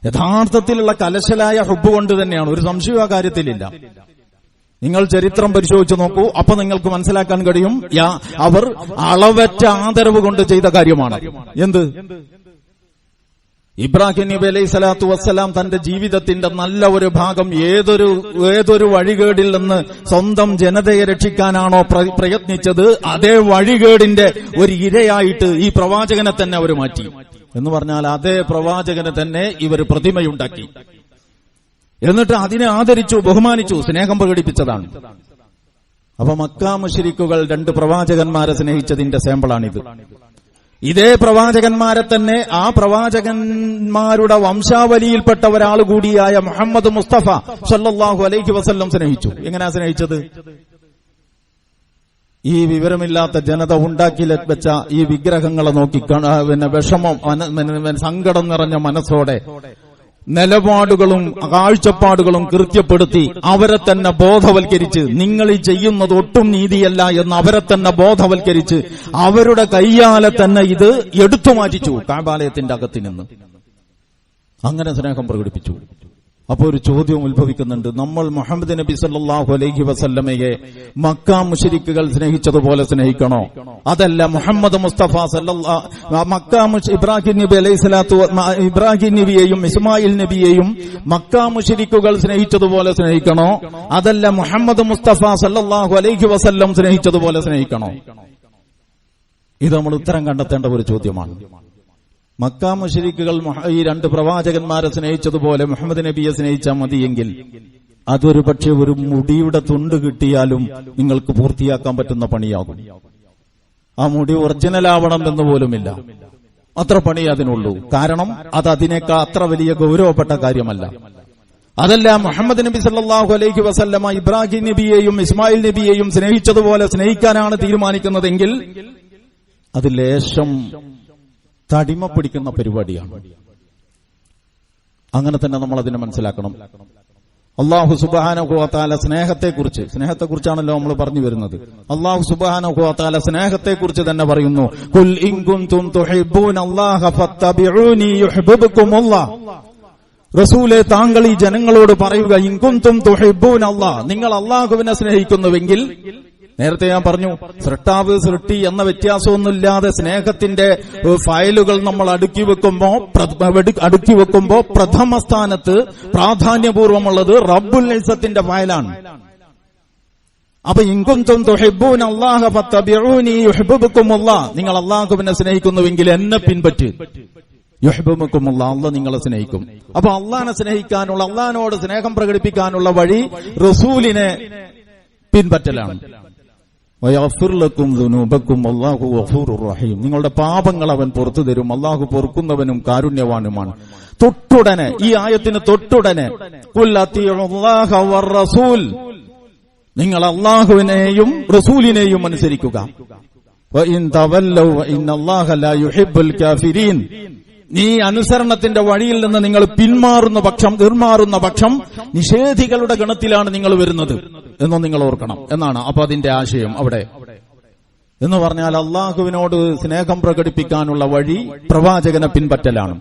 S1: യഥാർത്ഥത്തിലുള്ള കലശലായ ഹുബ്ബ് കൊണ്ട് തന്നെയാണ്. ഒരു സംശയവും ആ കാര്യത്തിലില്ല. നിങ്ങൾ ചരിത്രം പരിശോധിച്ചു നോക്കൂ, അപ്പൊ നിങ്ങൾക്ക് മനസ്സിലാക്കാൻ കഴിയും അവർ അളവറ്റ ആദരവ് കൊണ്ട് ചെയ്ത കാര്യമാണ്. എന്ത്? ഇബ്രാഹിം നബി അലൈഹി സ്വലാത്തു വസ്സലാം തന്റെ ജീവിതത്തിന്റെ നല്ല ഒരു ഭാഗം ഏതൊരു വഴികേടിൽ നിന്ന് സ്വന്തം ജനതയെ രക്ഷിക്കാനാണോ പ്രയത്നിച്ചത്, അതേ വഴികേടിന്റെ ഒരു ഇരയായിട്ട് ഈ പ്രവാചകനെ തന്നെ അവർ മാറ്റി. എന്ന് പറഞ്ഞാൽ അതേ പ്രവാചകന് തന്നെ ഇവർ പ്രതിമയുണ്ടാക്കി. എന്നിട്ട് അതിനെ ആദരിച്ചു, ബഹുമാനിച്ചു, സ്നേഹം പ്രകടിപ്പിച്ചതാണ്. അപ്പൊ മക്കാ മുശ്രിക്കുകൾ 2 പ്രവാചകന്മാരെ സ്നേഹിച്ചതിന്റെ സാമ്പിളാണിത്. ഇതേ പ്രവാചകന്മാരെ തന്നെ ആ പ്രവാചകന്മാരുടെ വംശാവലിയിൽപ്പെട്ട ഒരാൾ കൂടിയായ മുഹമ്മദ് മുസ്തഫ സല്ലല്ലാഹു അലൈഹി വസല്ലം സ്നേഹിച്ചു. എങ്ങനെയാ സ്നേഹിച്ചത്? ഈ വിവരമില്ലാത്ത ജനത ഉണ്ടാക്കി വെച്ച ഈ വിഗ്രഹങ്ങളെ നോക്കി വിഷമം, സങ്കടം നിറഞ്ഞ മനസ്സോടെ നിലപാടുകളും കാഴ്ചപ്പാടുകളും കൃത്യപ്പെടുത്തി അവരെ തന്നെ ബോധവൽക്കരിച്ച് നിങ്ങൾ ഈ ചെയ്യുന്നത് ഒട്ടും നീതിയല്ല എന്ന് അവരെ തന്നെ ബോധവൽക്കരിച്ച് അവരുടെ കയ്യാലെ തന്നെ ഇത് എടുത്തു മാറ്റിച്ചു കഅബാലയത്തിന്റെ അകത്ത് നിന്ന്. അങ്ങനെ സ്നേഹം പ്രകടിപ്പിച്ചു. അപ്പോൾ ഒരു ചോദ്യം ഉത്ഭവിക്കുന്നുണ്ട്. നമ്മൾ മുഹമ്മദ് നബി സല്ലല്ലാഹു അലൈഹി വസല്ലമയെ മക്കാ മുശ്രിക്കുകൾ സ്നേഹിച്ചതുപോലെ സ്നേഹിക്കണോ? അതല്ല മുഹമ്മദ് മുസ്തഫ ഇബ്രാഹിം നബി അലൈഹിസ്സലാത്തു ഇബ്രാഹിം നബിയെയും ഇസ്മായിൽ നബിയെയും മക്കാ മുശ്രിക്കുകൾ സ്നേഹിച്ചതുപോലെ സ്നേഹിക്കണോ? അതല്ല മുഹമ്മദ് മുസ്തഫ സല്ലല്ലാഹു അലൈഹി വസല്ലം സ്നേഹിച്ചതുപോലെ സ്നേഹിക്കണോ? ഇത് നമ്മൾ ഉത്തരം കണ്ടെത്തേണ്ട ഒരു ചോദ്യമാണ്. മക്കാ മുശ്രിക്കുകൾ ഈ 2 പ്രവാചകന്മാരെ സ്നേഹിച്ചതുപോലെ മുഹമ്മദ് നബിയെ സ്നേഹിച്ചാൽ മതിയെങ്കിൽ അതൊരു പക്ഷേ ഒരു മുടിയുടെ തുണ്ട് കിട്ടിയാലും നിങ്ങൾക്ക് പൂർത്തിയാക്കാൻ പറ്റുന്ന പണിയാകും. ആ മുടി ഒറിജിനൽ ആവണം എന്ന് പോലുമില്ല, അത്ര പണി അതിനുള്ളൂ. കാരണം അത് അതിനേക്കാൾ അത്ര വലിയ ഗൗരവപ്പെട്ട കാര്യമല്ല. അതല്ല മുഹമ്മദ് നബി സല്ലല്ലാഹു അലൈഹി വസല്ലമ ഇബ്രാഹിം നബിയെയും ഇസ്മായിൽ നബിയെയും സ്നേഹിച്ചതുപോലെ സ്നേഹിക്കാനാണ് തീരുമാനിക്കുന്നതെങ്കിൽ അത് ലേശം തടിമ പിടിക്കുന്ന പരിപാടിയാണ്. അങ്ങനെ തന്നെ നമ്മൾ അതിനെ മനസ്സിലാക്കണം. അല്ലാഹു സുബ്ഹാനഹു വ തആല സ്നേഹത്തെക്കുറിച്ചാണല്ലോ നമ്മൾ പറഞ്ഞു വരുന്നത്. അല്ലാഹു സുബ്ഹാനഹു വ തആല സ്നേഹത്തെക്കുറിച്ച് തന്നെ പറയുന്നു, ഖുൽ ഇൻ കുൻതും തുഹിബ്ബൂനല്ലാഹ ഫത്തബിഊനി യുഹിബ്ബുകുമുല്ലാഹ്. റസൂലേ, താങ്കൾ ഈ ജനങ്ങളോട് പറയുക, ഇൻ കുൻതും തുഹിബ്ബൂനല്ലാഹ്, നിങ്ങൾ അല്ലാഹുവിനെ സ്നേഹിക്കുന്നുവെങ്കിൽ. നേരത്തെ ഞാൻ പറഞ്ഞു, സൃഷ്ടാവ് സൃഷ്ടി എന്ന വ്യത്യാസമൊന്നുമില്ലാതെ സ്നേഹത്തിന്റെ ഫയലുകൾ നമ്മൾ അടുക്കി വെക്കുമ്പോ പ്രഥമ സ്ഥാനത്ത് പ്രാധാന്യപൂർവമുള്ളത് റബ്ബുൽ ഇസ്സത്തിന്റെ ഫയലാണ്. അപ്പൊ ഇൻ കുൻതും തുഹിബ്ബൂനല്ലാഹ ഫത്തബിഊനി യുഹിബ്ബുകുമുല്ലാഹ്, നിങ്ങൾ അല്ലാഹുവിനെ സ്നേഹിക്കുന്നുവെങ്കിൽ എന്നെ പിൻപറ്റ്. യുഹിബ്ബുകുമുല്ലാഹ്, അല്ലാഹ് നിങ്ങളെ സ്നേഹിക്കും. അപ്പൊ അല്ലാഹനെ സ്നേഹിക്കാനുള്ള, അല്ലാഹനോട് സ്നേഹം പ്രകടിപ്പിക്കാനുള്ള വഴി റസൂലിനെ പിൻപറ്റലാണ്. നിങ്ങളുടെ പാപങ്ങൾ അവൻ പുറത്തു തരും, അള്ളാഹു പൊറുക്കുന്നവനും കാരുണ്യവാനുമാണ്. തൊട്ടുടനെ, ഈ ആയത്തിന് തൊട്ടുടനെ നിങ്ങൾ അള്ളാഹുവിനെയും റസൂലിനെയും അനുസരിക്കുക. ഈ അനുസരണത്തിന്റെ വഴിയിൽ നിന്ന് നിങ്ങൾ പിന്മാറുന്ന പക്ഷം നിഷേധികളുടെ ഗണത്തിലാണ് നിങ്ങൾ വരുന്നത് എന്നും നിങ്ങൾ ഓർക്കണം എന്നാണ്. അപ്പൊ അതിന്റെ ആശയം അവിടെ എന്ന് പറഞ്ഞാൽ അള്ളാഹുവിനോട് സ്നേഹം പ്രകടിപ്പിക്കാനുള്ള വഴി പ്രവാചകനെ പിൻപറ്റലാണ്.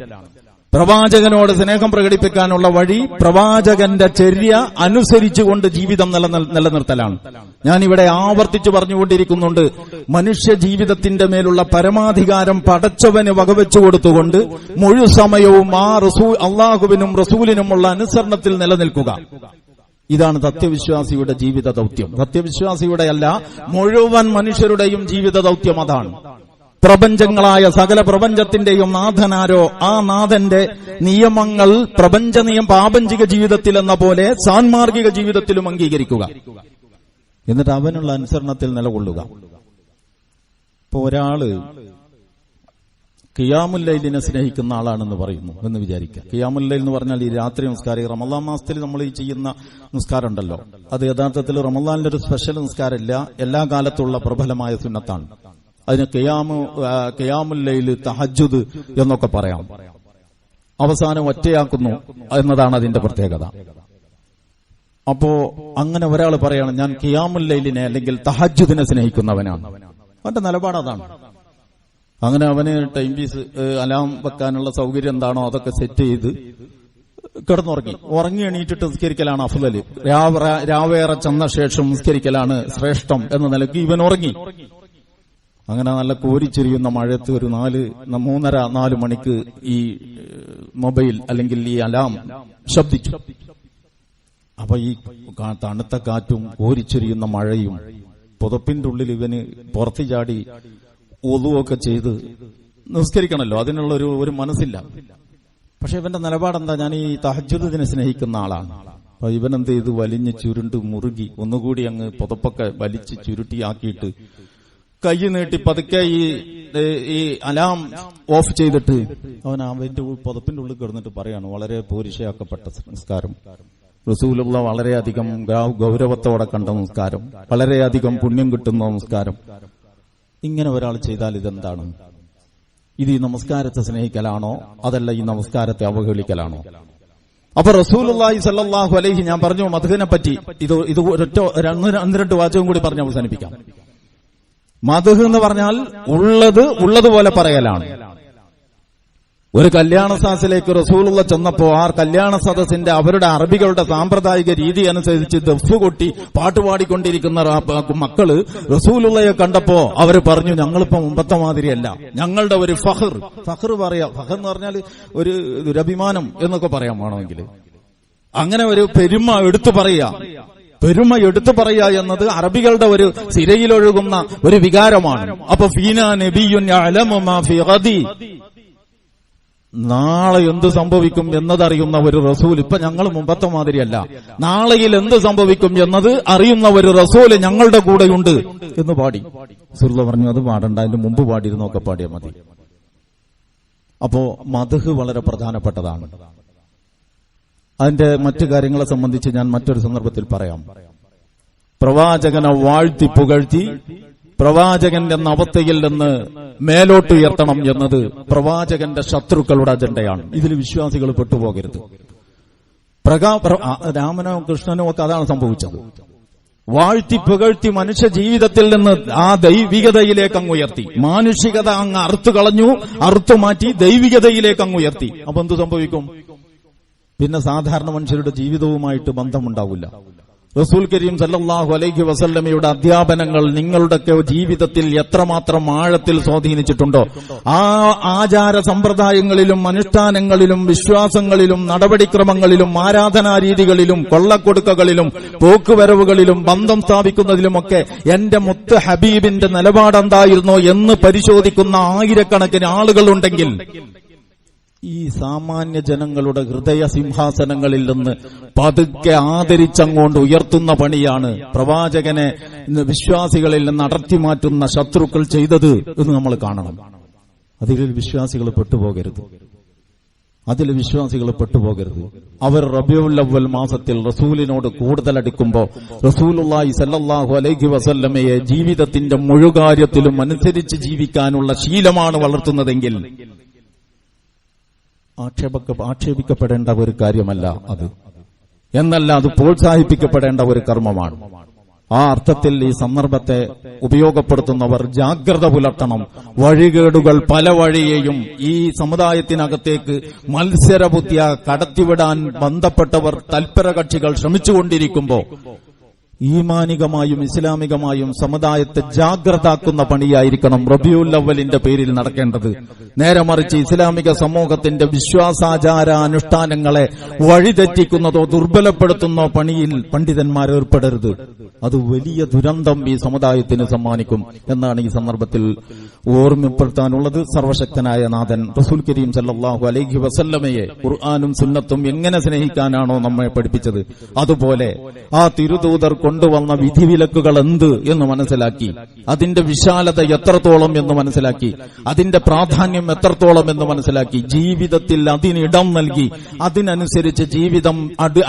S1: പ്രവാചകനോട് സ്നേഹം പ്രകടിപ്പിക്കാനുള്ള വഴി പ്രവാചകന്റെ ചര്യ അനുസരിച്ചുകൊണ്ട് ജീവിതം നിലനിർത്തലാണ്. ഞാനിവിടെ ആവർത്തിച്ചു പറഞ്ഞുകൊണ്ടിരിക്കുന്നുണ്ട്, മനുഷ്യ ജീവിതത്തിന്റെ മേലുള്ള പരമാധികാരം പടച്ചവന് വകവെച്ചു കൊടുത്തുകൊണ്ട് മുഴു സമയവും ആ അള്ളാഹുവിനും റസൂലിനുമുള്ള അനുസരണത്തിൽ നിലനിൽക്കുക. ഇതാണ് സത്യവിശ്വാസിയുടെ ജീവിത ദൗത്യം. സത്യവിശ്വാസിയുടെ അല്ല, മുഴുവൻ മനുഷ്യരുടെയും ജീവിത ദൗത്യം അതാണ്. പ്രപഞ്ചങ്ങളായ സകല പ്രപഞ്ചത്തിന്റെയും നാഥനാരോ ആ നാഥന്റെ നിയമങ്ങൾ പ്രാപഞ്ചിക ജീവിതത്തിൽ എന്ന പോലെ സാൻമാർഗിക ജീവിതത്തിലും അംഗീകരിക്കുക. എന്നിട്ട് അവനുള്ള അനുസരണത്തിൽ നിലകൊള്ളുക. ഇപ്പൊ ഒരാള് ഖിയാമുൽ ലൈലിനെ സ്നേഹിക്കുന്ന ആളാണെന്ന് പറയുന്നു എന്ന് വിചാരിക്കുക. ഖിയാമുൽ ലൈൽ എന്ന് പറഞ്ഞാൽ ഈ രാത്രി നിസ്കാരം, ഈ റമളാൻ മാസത്തിൽ നമ്മൾ ഈ ചെയ്യുന്ന നിസ്കാരം ഉണ്ടല്ലോ, അത് യഥാർത്ഥത്തിൽ റമളാനിലെ ഒരു സ്പെഷ്യൽ നിസ്കാരമില്ല, എല്ലാ കാലത്തുള്ള പ്രബലമായ സുന്നത്താണ്. അതിന് ഖിയാമുൽ ലൈൽ, തഹജ്ജുദ് എന്നൊക്കെ പറയാം. അവസാനം ഒറ്റയാക്കുന്നു എന്നതാണ് അതിന്റെ പ്രത്യേകത. അപ്പോ അങ്ങനെ ഒരാൾ പറയാണ്, ഞാൻ ഖിയാമുൽ ലൈലിനെ അല്ലെങ്കിൽ തഹജ്ജുദിനെ സ്നേഹിക്കുന്നവനാണ്. അവന്റെ നിലപാട് അതാണ്. അങ്ങനെ അവന് ടൈം പീസ്, അലാം വെക്കാനുള്ള സൗകര്യം എന്താണോ അതൊക്കെ സെറ്റ് ചെയ്ത് ഉറങ്ങി എണീറ്റിട്ട് നിസ്കരിക്കലാണ് അഫ്ളല്. രാവേറെ ചെന്ന ശേഷം നിസ്കരിക്കലാണ് ശ്രേഷ്ഠം എന്ന നിലയ്ക്ക് ഇവൻ ഉറങ്ങി. അങ്ങനെ നല്ല കോരിച്ചെരിയുന്ന മഴയത്ത് ഒരു 3:30-4 മണിക്ക് ഈ മൊബൈൽ അല്ലെങ്കിൽ ഈ അലാം ശബ്ദിച്ചു. അപ്പൊ ഈ തണുത്ത കാറ്റും കോരിച്ചെരിയുന്ന മഴയും പുതപ്പിന്റെ ഉള്ളിൽ ഇവന് പുറത്തു ചാടി ഒതുവൊക്കെ ചെയ്ത് നിസ്കരിക്കണല്ലോ, അതിനുള്ള ഒരു മനസ്സില്ല. പക്ഷെ ഇവന്റെ നിലപാടെന്താ, ഞാൻ ഈ തഹജ്ജുദിനെ സ്നേഹിക്കുന്ന ആളാണ്, അപ്പൊ ഇവനെന്ത് ചെയ്ത് വലിഞ്ഞ് ചുരുണ്ട് മുറുകി ഒന്നുകൂടി അങ്ങ് പുതപ്പൊക്കെ വലിച്ച് ചുരുട്ടിയാക്കിയിട്ട് കൈ നീട്ടി പതുക്കെ ഈ അലാം ഓഫ് ചെയ്തിട്ട് അവൻ അവന്റെ പുതപ്പിന്റെ ഉള്ളിൽ കിടന്നിട്ട് പറയാണ്, വളരെ പോരിശയാക്കപ്പെട്ട സംസ്കാരം, റസൂലുള്ള വളരെയധികം ഗൗരവത്തോടെ കണ്ട സംസ്കാരം, വളരെയധികം പുണ്യം കിട്ടുന്ന സംസ്കാരം. ഇങ്ങനെ ഒരാൾ ചെയ്താൽ ഇതെന്താണ്? ഇത് ഈ നമസ്കാരത്തെ സ്നേഹിക്കലാണോ അതല്ല ഈ നമസ്കാരത്തെ അവഹേളിക്കലാണോ? അപ്പൊ റസൂലുള്ളാഹി സ്വല്ലല്ലാഹു അലൈഹി, ഞാൻ പറഞ്ഞു മദ്ഹിനെ പറ്റി, ഇത് ഒരൊറ്റ 1-2 വാചകം കൂടി പറഞ്ഞ് അവസാനിപ്പിക്കാം. മദ്ഹ് എന്ന് പറഞ്ഞാൽ ഉള്ളതുപോലെ പറയലാണ്. ഒരു കല്യാണ സദസ്സിലേക്ക് റസൂലുള്ള ചെന്നപ്പോ ആ കല്യാണ സദസ്സിന്റെ അവരുടെ അറബികളുടെ സാമ്പ്രദായിക രീതി അനുസരിച്ച് ദഫ് കൊട്ടി പാട്ടുപാടിക്കൊണ്ടിരിക്കുന്ന മക്കള് റസൂലുള്ളയെ കണ്ടപ്പോ അവര് പറഞ്ഞു, ഞങ്ങളിപ്പോ മുമ്പത്തെ മാതിരിയല്ല, ഞങ്ങളുടെ ഒരു ഫഖർ പറയാ. ഫഖർ എന്ന് പറഞ്ഞാൽ ഒരു അഭിമാനം എന്നൊക്കെ പറയാൻ വേണമെങ്കിൽ അങ്ങനെ ഒരു പെരുമ എടുത്തു പറയുക എന്നത് അറബികളുടെ ഒരു സിരയിലൊഴുകുന്ന ഒരു വികാരമാണ്. അപ്പൊ ഫീനാ നബിയ്യുൻ യഅലമു മാ ഫീ ഗദി, നാളെ എന്ത് സംഭവിക്കും എന്നതറിയുന്ന ഒരു റസൂൽ. ഇപ്പൊ ഞങ്ങൾ മുമ്പത്തെ മാതിരിയല്ല, നാളെയിൽ എന്ത് സംഭവിക്കും എന്നത് അറിയുന്ന ഒരു റസൂല് ഞങ്ങളുടെ കൂടെയുണ്ട് എന്ന് പാടി. റസൂലുള്ളാഹി പറഞ്ഞു, അത് പാടണ്ട, അതിന്റെ മുമ്പ് പാടിയിരുന്നൊക്കെ പാടിയാൽ മതി. അപ്പോ മദ്ഹ് വളരെ പ്രധാനപ്പെട്ടതാണ്. അതിന്റെ മറ്റു കാര്യങ്ങളെ സംബന്ധിച്ച് ഞാൻ മറ്റൊരു സന്ദർഭത്തിൽ പറയാം. പ്രവാചകനെ വാഴ്ത്തി പുകഴ്ത്തി പ്രവാചകന്റെ അവസ്ഥയിൽ നിന്ന് മേലോട്ടുയർത്തണം എന്നത് പ്രവാചകന്റെ ശത്രുക്കളുടെ അജണ്ടയാണ്. ഇതിൽ വിശ്വാസികൾ പെട്ടുപോകരുത്. രാമനോ കൃഷ്ണനോ ഒക്കെ അതാണ് സംഭവിച്ചത്. വാഴ്ത്തി പുകഴ്ത്തി മനുഷ്യ ജീവിതത്തിൽ നിന്ന് ആ ദൈവികതയിലേക്ക് അങ്ങ് ഉയർത്തി, മാനുഷികത അങ്ങ് അറുത്തു മാറ്റി ദൈവികതയിലേക്ക് അങ്ങ് ഉയർത്തി. അപ്പൊ എന്ത് സംഭവിക്കും? പിന്നെ സാധാരണ മനുഷ്യരുടെ ജീവിതവുമായിട്ട് ബന്ധമുണ്ടാവില്ല. റസൂൽ കരീം സല്ലല്ലാഹു അലൈഹി വസല്ലമയുടെ അധ്യാപനങ്ങൾ നിങ്ങളുടെയൊക്കെ ജീവിതത്തിൽ എത്രമാത്രം ആഴത്തിൽ സ്വാധീനിച്ചിട്ടുണ്ടോ, ആ ആചാര സമ്പ്രദായങ്ങളിലും അനുഷ്ഠാനങ്ങളിലും വിശ്വാസങ്ങളിലും നടപടിക്രമങ്ങളിലും ആരാധനാരീതികളിലും കൊള്ളക്കൊടുക്കകളിലും പോക്കുവരവുകളിലും ബന്ധം സ്ഥാപിക്കുന്നതിലുമൊക്കെ എന്റെ മുത്ത് ഹബീബിന്റെ നിലപാടെന്തായിരുന്നോ എന്ന് പരിശോധിക്കുന്ന ആയിരക്കണക്കിന് ആളുകളുണ്ടെങ്കിൽ ഈ സാമാന്യ ജനങ്ങളുടെ ഹൃദയ സിംഹാസനങ്ങളിൽ നിന്ന് പതുക്കെ ആദരിച്ചങ്ങോണ്ട് ഉയർത്തുന്ന പണിയാണ് പ്രവാചകനെ വിശ്വാസികളിൽ നിന്ന് അടർത്തി മാറ്റുന്ന ശത്രുക്കൾ ചെയ്തത് എന്ന് നമ്മൾ കാണണം. അതിൽ വിശ്വാസികൾ പെട്ടുപോകരുത്. അവർ റബീഉൽ അവ്വൽ മാസത്തിൽ റസൂലിനോട് കൂടുതൽ അടുക്കുമ്പോൾ റസൂലുള്ളാഹി സ്വല്ലല്ലാഹു അലൈഹി വസല്ലമയെ ജീവിതത്തിന്റെ മുഴുകാര്യത്തിലും അനുസരിച്ച് ജീവിക്കാനുള്ള ശീലമാണ് വളർത്തുന്നതെങ്കിൽ ആക്ഷേപിക്കപ്പെടേണ്ട ഒരു കാര്യമല്ല അത്, എന്നല്ല അത് പ്രോത്സാഹിപ്പിക്കപ്പെടേണ്ട ഒരു കർമ്മമാണ്. ആ അർത്ഥത്തിൽ ഈ സന്ദർഭത്തെ ഉപയോഗപ്പെടുത്തുന്നവർ ജാഗ്രത പുലർത്തണം. വഴികേടുകൾ പല വഴിയെയും ഈ സമുദായത്തിനകത്തേക്ക് മത്സരബുദ്ധിയ കടത്തിവിടാൻ ബന്ധപ്പെട്ടവർ തൽപര കക്ഷികൾ ശ്രമിച്ചുകൊണ്ടിരിക്കുമ്പോൾ ഈമാനികമായും ഇസ്ലാമികമായും സമുദായത്തെ ജാഗ്രതാക്കുന്ന പണിയായിരിക്കണം റബീഉൽ അവ്വലിന്റെ പേരിൽ നടക്കേണ്ടത്. നേരെ മറിച്ച് ഇസ്ലാമിക സമൂഹത്തിന്റെ വിശ്വാസാചാര അനുഷ്ഠാനങ്ങളെ വഴിതെറ്റിക്കുന്നതോ ദുർബലപ്പെടുത്തുന്നോ പണിയിൽ പണ്ഡിതന്മാർ ഏർപ്പെടരുത്. അത് വലിയ ദുരന്തം ഈ സമുദായത്തിന് സമ്മാനിക്കും എന്നാണ് ഈ സന്ദർഭത്തിൽ ഓർമ്മപ്പെടുത്താനുള്ളത്. സർവശക്തനായ നാഥൻ റസൂൽ കരീം സല്ലല്ലാഹു അലൈഹി വസല്ലമയെ ഖുർആനും സുന്നത്തും എങ്ങനെ സ്നേഹിക്കാനാണോ നമ്മെ പഠിപ്പിച്ചത്, അതുപോലെ ആ തിരുദൂതർ കൊണ്ടുവന്ന വിധിവിലക്കുകൾ എന്ത് എന്ന് മനസ്സിലാക്കി, അതിന്റെ വിശാലത എത്രത്തോളം എന്ന് മനസ്സിലാക്കി, അതിന്റെ പ്രാധാന്യം എത്രത്തോളം എന്ന് മനസ്സിലാക്കി, ജീവിതത്തിൽ അതിനിടം നൽകി അതിനനുസരിച്ച് ജീവിതം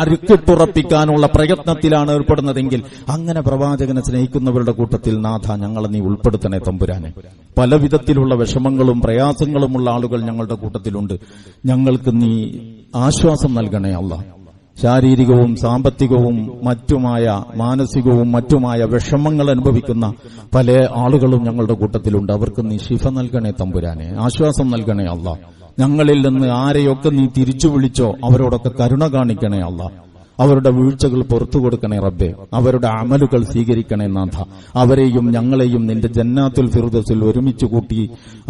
S1: അരുക്കിട്ടുറപ്പിക്കാനുള്ള പ്രയത്നത്തിലാണ് ഏർപ്പെടുന്നതെങ്കിൽ അങ്ങനെ പ്രവാചകനെ സ്നേഹിക്കുന്നവരുടെ കൂട്ടത്തിൽ നാഥ ഞങ്ങളെ നീ ഉൾപ്പെടുത്തണേ തമ്പുരാനെ. പല വിധത്തിലുള്ള വിഷമങ്ങളും പ്രയാസങ്ങളുമുള്ള ആളുകൾ ഞങ്ങളുടെ കൂട്ടത്തിലുണ്ട്. ഞങ്ങൾക്ക് നീ ആശ്വാസം നൽകണേ അല്ലാഹ്. ശാരീരികവും സാമ്പത്തികവും മറ്റുമായ മാനസികവും മറ്റുമായ വിഷമങ്ങൾ അനുഭവിക്കുന്ന പല ആളുകളും ഞങ്ങളുടെ കൂട്ടത്തിലുണ്ട്. അവർക്ക് നീ ശിഫ നൽകണേ തമ്പുരാനെ, ആശ്വാസം നൽകണേ അല്ലാഹ്. ഞങ്ങളിൽ നിന്ന് ആരെയൊക്കെ നീ തിരിച്ചു വിളിച്ചോ അവരോടൊക്കെ കരുണ കാണിക്കണേ അല്ലാഹ്. അവരുടെ വീഴ്ചകൾ പുറത്തു കൊടുക്കണേ റബ്ബേ. അവരുടെ അമലുകൾ സ്വീകരിക്കണേ നാഥ. അവരെയും ഞങ്ങളെയും നിന്റെ ജന്നാത്തുൽ ഫിർദൗസിൽ ഒരുമിച്ച് കൂട്ടി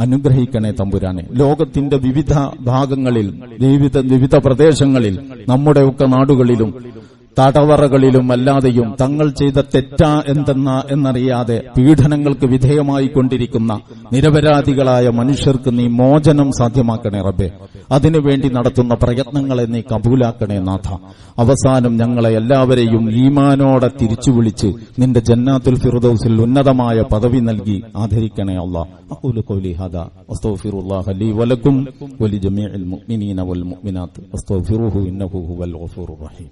S1: അനുഗ്രഹിക്കണേ തമ്പുരാനെ. ലോകത്തിന്റെ വിവിധ ഭാഗങ്ങളിൽ വിവിധ പ്രദേശങ്ങളിൽ നമ്മുടെയൊക്കെ നാടുകളിലും തടവറകളിലും അല്ലാതെയും തങ്ങൾ ചെയ്ത തെറ്റാ എന്നറിയാതെ പീഡനങ്ങൾക്ക് വിധേയമായി കൊണ്ടിരിക്കുന്ന നിരപരാധികളായ മനുഷ്യർക്ക് നീ മോചനം സാധ്യമാക്കണേ റബ്ബേ. അതിനുവേണ്ടി നടത്തുന്ന പ്രയത്നങ്ങളെ നീ കബൂലാക്കണേ നാഥ. അവസാനം ഞങ്ങളെ എല്ലാവരെയും ഈമാനോടെ തിരിച്ചു വിളിച്ച് നിന്റെ ജന്നാത്തുൽ ഫിർദൗസിൽ ഉന്നതമായ പദവി നൽകി ആദരിക്കണേ അല്ലാഹ്. അഖൂലു ഖൗലി ഹാദാ അസ്തഗ്ഫിറുല്ലാഹ ലീ വലക്കും വലിജമീഇൽ മുഅ്മിനീന വൽ മുഅ്മിനാത്ത് അസ്തഗ്ഫിറുഹു ഇന്നഹു ഹുവൽ ഗഫൂറുർ റഹീം.